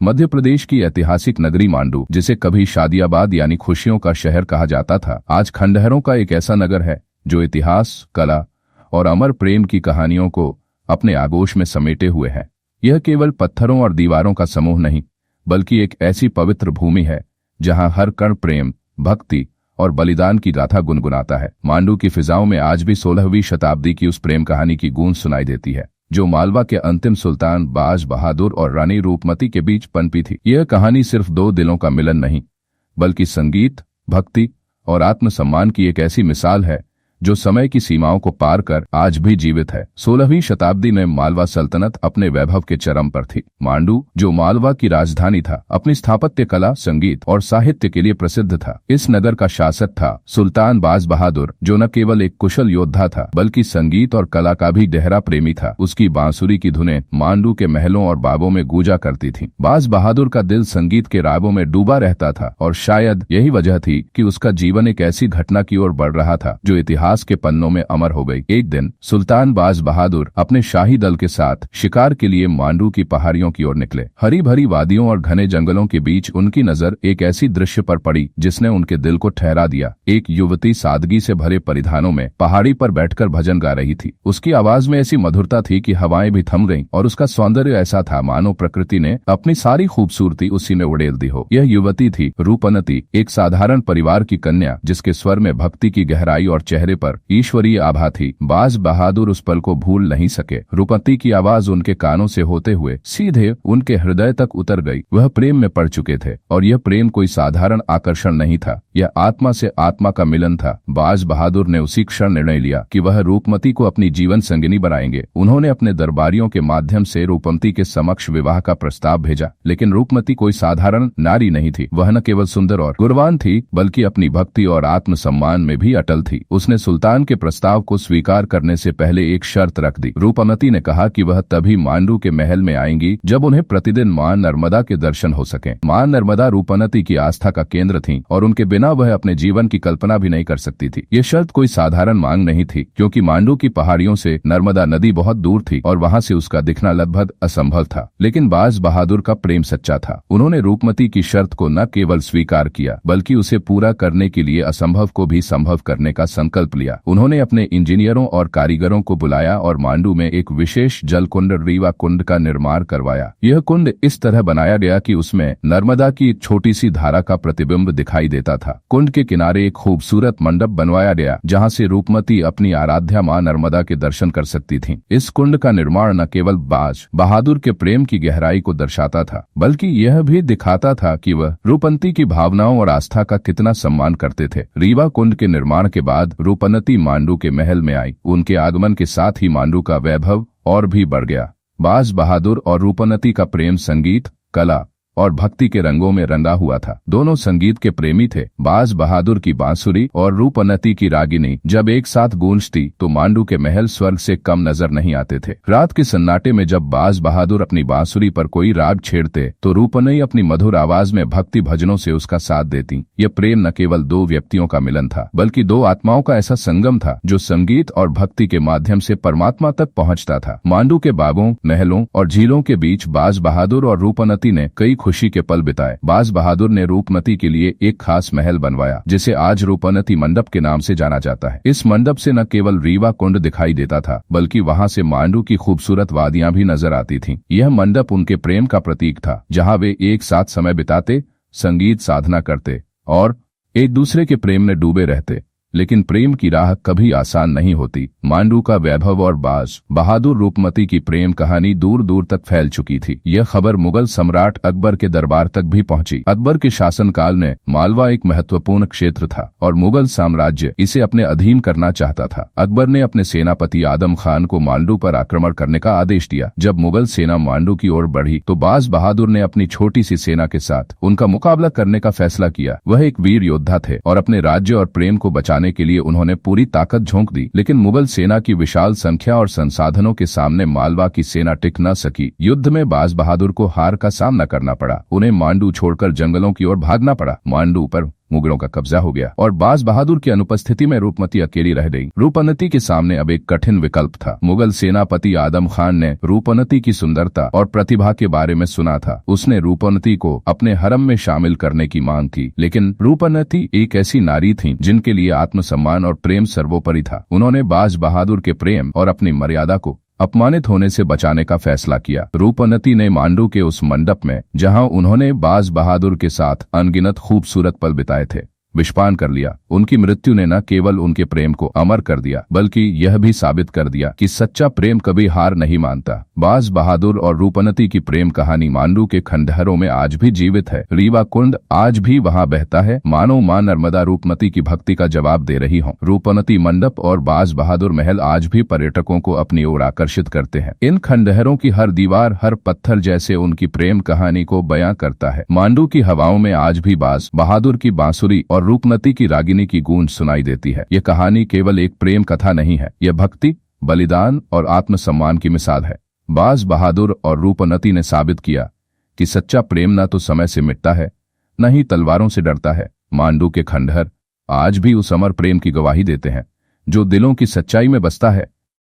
मध्य प्रदेश की ऐतिहासिक नगरी मांडू, जिसे कभी शादियाबाद यानी खुशियों का शहर कहा जाता था, आज खंडहरों का एक ऐसा नगर है जो इतिहास, कला और अमर प्रेम की कहानियों को अपने आगोश में समेटे हुए है। यह केवल पत्थरों और दीवारों का समूह नहीं, बल्कि एक ऐसी पवित्र भूमि है जहां हर कण प्रेम, भक्ति और बलिदान की गाथा गुनगुनाता है। मांडू की फिजाओं में आज भी 16वीं शताब्दी की उस प्रेम कहानी की गूंज सुनाई देती है जो मालवा के अंतिम सुल्तान बाज बहादुर और रानी रूपमती के बीच पनपी थी। यह कहानी सिर्फ दो दिलों का मिलन नहीं, बल्कि संगीत, भक्ति और आत्मसम्मान की एक ऐसी मिसाल है जो समय की सीमाओं को पार कर आज भी जीवित है। 16वीं शताब्दी में मालवा सल्तनत अपने वैभव के चरम पर थी। मांडू, जो मालवा की राजधानी था, अपनी स्थापत्य कला, संगीत और साहित्य के लिए प्रसिद्ध था। इस नगर का शासक था सुल्तान बाज बहादुर, जो न केवल एक कुशल योद्धा था बल्कि संगीत और कला का भी गहरा प्रेमी था। उसकी बांसुरी की धुनें मांडू के महलों और बागों में गूंजा करती थीं। बाज बहादुर का दिल संगीत के रागों में डूबा रहता था और शायद यही वजह थी कि उसका जीवन एक ऐसी घटना की ओर बढ़ रहा था जो इतिहास के पन्नों में अमर हो गई। एक दिन सुल्तान बाज बहादुर अपने शाही दल के साथ शिकार के लिए मांडू की पहाड़ियों की ओर निकले। हरी भरी वादियों और घने जंगलों के बीच उनकी नजर एक ऐसी दृश्य पर पड़ी जिसने उनके दिल को ठहरा दिया। एक युवती सादगी से भरे परिधानों में पहाड़ी पर बैठकर भजन गा रही थी। उसकी आवाज में ऐसी मधुरता थी कि हवाएं भी थम गईं और उसका सौंदर्य ऐसा था मानो प्रकृति ने अपनी सारी खूबसूरती उसी में उड़ेल दी हो। यह युवती थी रूपमती, एक साधारण परिवार की कन्या जिसके स्वर में भक्ति की गहराई और चेहरे पर ईश्वरीय आभा थी। बाज बहादुर उस पल को भूल नहीं सके। रूपमती की आवाज उनके कानों से होते हुए सीधे उनके हृदय तक उतर गई। वह प्रेम में पड़ चुके थे और यह प्रेम कोई साधारण आकर्षण नहीं था, यह आत्मा से आत्मा का मिलन था। बाज बहादुर ने उसी क्षण निर्णय लिया कि वह रूपमती को अपनी जीवन संगिनी बनाएंगे। उन्होंने अपने दरबारियों के माध्यम से रूपमती के समक्ष विवाह का प्रस्ताव भेजा, लेकिन रूपमती कोई साधारण नारी नहीं थी। वह न केवल सुंदर और गुणवान थी, बल्कि अपनी भक्ति और आत्मसम्मान में भी अटल थी। उसने सुल्तान के प्रस्ताव को स्वीकार करने से पहले एक शर्त रख दी। रूपमती ने कहा कि वह तभी मांडू के महल में आएंगी जब उन्हें प्रतिदिन मां नर्मदा के दर्शन हो सके। मां नर्मदा रूपमती की आस्था का केंद्र थीं और उनके बिना वह अपने जीवन की कल्पना भी नहीं कर सकती थी। ये शर्त कोई साधारण मांग नहीं थी, क्योंकि मांडू की पहाड़ियों से नर्मदा नदी बहुत दूर थी और वहां से उसका दिखना लगभग असंभव था। लेकिन बाज बहादुर का प्रेम सच्चा था। उन्होंने रूपमती की शर्त को न केवल स्वीकार किया, बल्कि उसे पूरा करने के लिए असंभव को भी संभव करने का संकल्प लिया। उन्होंने अपने इंजीनियरों और कारीगरों को बुलाया और मांडू में एक विशेष जल कुंड, रीवा कुंड का निर्माण करवाया। यह कुंड इस तरह बनाया गया कि उसमें नर्मदा की एक छोटी सी धारा का प्रतिबिंब दिखाई देता था। कुंड के किनारे एक खूबसूरत मंडप बनवाया गया जहां से रूपमती अपनी आराध्या मां नर्मदा के दर्शन कर सकती थीं। इस कुंड का निर्माण न केवल बाज बहादुर के प्रेम की गहराई को दर्शाता था, बल्कि यह भी दिखाता था कि वह रूपमती की भावनाओं और आस्था का कितना सम्मान करते थे। रीवा कुंड के निर्माण के बाद रूपमती मांडू के महल में आई। उनके आगमन के साथ ही मांडू का वैभव और भी बढ़ गया। बाज बहादुर और रूपमती का प्रेम संगीत, कला और भक्ति के रंगों में रंगा हुआ था। दोनों संगीत के प्रेमी थे। बाज बहादुर की बांसुरी और रूपमती की रागिनी जब एक साथ गूंजती तो मांडू के महल स्वर्ग से कम नजर नहीं आते थे। रात के सन्नाटे में जब बाज बहादुर अपनी बांसुरी पर कोई राग छेड़ते तो रूपमती अपनी मधुर आवाज में भक्ति भजनों से उसका साथ देती। यह प्रेम न केवल दो व्यक्तियों का मिलन था, बल्कि दो आत्माओं का ऐसा संगम था जो संगीत और भक्ति के माध्यम से परमात्मा तक पहुंचता था। मांडू के बागों, महलों और झीलों के बीच बाज बहादुर और रूपमती ने कई खुशी के पल बिताए। बाज बहादुर ने रूपमती के लिए एक खास महल बनवाया जिसे आज रूपमती मंडप के नाम से जाना जाता है। इस मंडप से न केवल रीवा कुंड दिखाई देता था, बल्कि वहां से मांडू की खूबसूरत वादियां भी नजर आती थीं। यह मंडप उनके प्रेम का प्रतीक था, जहां वे एक साथ समय बिताते, संगीत साधना करते और एक दूसरे के प्रेम में डूबे रहते। लेकिन प्रेम की राह कभी आसान नहीं होती। मांडू का वैभव और बाज बहादुर रूपमती की प्रेम कहानी दूर दूर तक फैल चुकी थी। यह खबर मुगल सम्राट अकबर के दरबार तक भी पहुंची। अकबर के शासनकाल में मालवा एक महत्वपूर्ण क्षेत्र था और मुगल साम्राज्य इसे अपने अधीन करना चाहता था। अकबर ने अपने सेनापति आदम खान को मांडू पर आक्रमण करने का आदेश दिया। जब मुगल सेना मांडू की ओर बढ़ी तो बाज बहादुर ने अपनी छोटी सी सेना के साथ उनका मुकाबला करने का फैसला किया। वह एक वीर योद्धा थे और अपने राज्य और प्रेम को बचाने के लिए उन्होंने पूरी ताकत झोंक दी। लेकिन मुगल सेना की विशाल संख्या और संसाधनों के सामने मालवा की सेना टिक न सकी। युद्ध में बाज बहादुर को हार का सामना करना पड़ा। उन्हें मांडू छोड़कर जंगलों की ओर भागना पड़ा। मांडू पर मुगलों का कब्जा हो गया और बाज बहादुर की अनुपस्थिति में रूपमती अकेली रह गई। रूपमती के सामने अब एक कठिन विकल्प था। मुगल सेनापति आदम खान ने रूपमती की सुंदरता और प्रतिभा के बारे में सुना था। उसने रूपमती को अपने हरम में शामिल करने की मांग की, लेकिन रूपमती एक ऐसी नारी थी जिनके लिए आत्मसम्मान और प्रेम सर्वोपरि था। उन्होंने बाज बहादुर के प्रेम और अपनी मर्यादा को अपमानित होने से बचाने का फैसला किया। रूपमती ने मांडू के उस मंडप में, जहां उन्होंने बाज बहादुर के साथ अनगिनत खूबसूरत पल बिताए थे, विषपान कर लिया। उनकी मृत्यु ने न केवल उनके प्रेम को अमर कर दिया, बल्कि यह भी साबित कर दिया कि सच्चा प्रेम कभी हार नहीं मानता। बाज बहादुर और रूपमती की प्रेम कहानी मांडू के खंडहरों में आज भी जीवित है। रीवा कुंड आज भी वहां बहता है, मानो मां नर्मदा रूपमती की भक्ति का जवाब दे रही हो। रूपमती मंडप और बाज बहादुर महल आज भी पर्यटकों को अपनी ओर आकर्षित करते हैं। इन खंडहरों की हर दीवार, हर पत्थर जैसे उनकी प्रेम कहानी को बयां करता है। मांडू की हवाओं में आज भी बाज बहादुर की बांसुरी और रूपमती की रागिनी की गूंज सुनाई देती है। यह कहानी केवल एक प्रेम कथा नहीं है, यह भक्ति, बलिदान और आत्मसम्मान की मिसाल है। बाज बहादुर और रूपमती ने साबित किया कि सच्चा प्रेम न तो समय से मिटता है, न ही तलवारों से डरता है। मांडू के खंडहर आज भी उस अमर प्रेम की गवाही देते हैं जो दिलों की सच्चाई में बसता है।